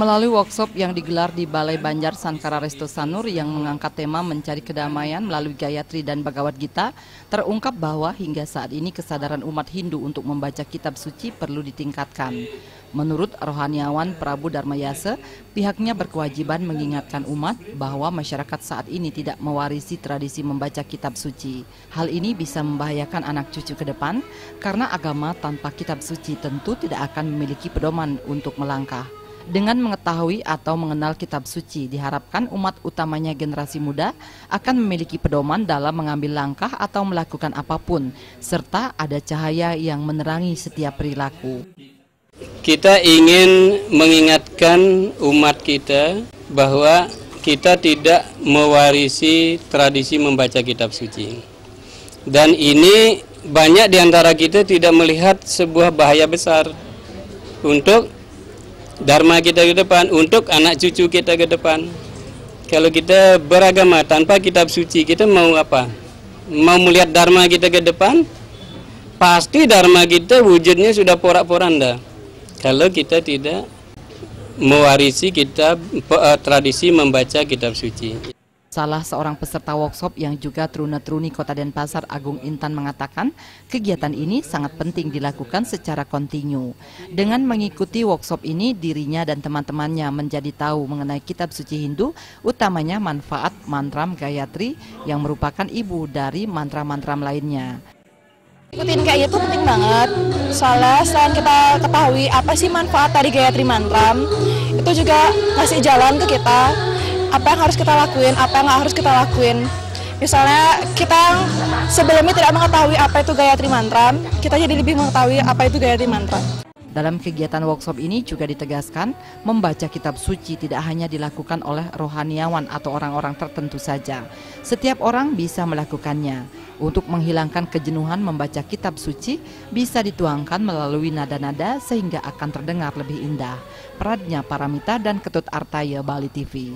Melalui workshop yang digelar di Balai Banjar Sankara Resto Sanur yang mengangkat tema mencari kedamaian melalui Gayatri dan Bhagavad Gita, terungkap bahwa hingga saat ini kesadaran umat Hindu untuk membaca kitab suci perlu ditingkatkan. Menurut rohaniawan Prabu Dharmayase, pihaknya berkewajiban mengingatkan umat bahwa masyarakat saat ini tidak mewarisi tradisi membaca kitab suci. Hal ini bisa membahayakan anak cucu ke depan karena agama tanpa kitab suci tentu tidak akan memiliki pedoman untuk melangkah. Dengan mengetahui atau mengenal kitab suci, diharapkan umat utamanya generasi muda akan memiliki pedoman dalam mengambil langkah atau melakukan apapun, serta ada cahaya yang menerangi setiap perilaku. Kita ingin mengingatkan umat kita bahwa kita tidak mewarisi tradisi membaca kitab suci. Dan ini banyak di antara kita tidak melihat sebuah bahaya besar untuk dharma kita ke depan, untuk anak cucu kita ke depan. Kalau kita beragama tanpa kitab suci, kita mau apa? Mau melihat dharma kita ke depan? Pasti dharma kita wujudnya sudah porak-poranda. Kalau kita tidak mewarisi kitab tradisi membaca kitab suci. Salah seorang peserta workshop yang juga truna-truni Kota Denpasar, Agung Intan, mengatakan kegiatan ini sangat penting dilakukan secara kontinu. Dengan mengikuti workshop ini, dirinya dan teman-temannya menjadi tahu mengenai kitab suci Hindu, utamanya manfaat mantram Gayatri yang merupakan ibu dari mantra-mantram lainnya. Ikutin kayak gitu penting banget, soalnya selain kita ketahui apa sih manfaat dari Gayatri Mantram, itu juga ngasih jalan ke kita, apa yang harus kita lakuin, apa yang nggak harus kita lakuin. Misalnya kita sebelumnya tidak mengetahui apa itu Gayatri Mantram, kita jadi lebih mengetahui apa itu Gayatri Mantram. Dalam kegiatan workshop ini juga ditegaskan, membaca kitab suci tidak hanya dilakukan oleh rohaniawan atau orang-orang tertentu saja. Setiap orang bisa melakukannya. Untuk menghilangkan kejenuhan membaca kitab suci bisa dituangkan melalui nada-nada sehingga akan terdengar lebih indah. Pradnya Paramita dan Ketut Artaya, Bali TV.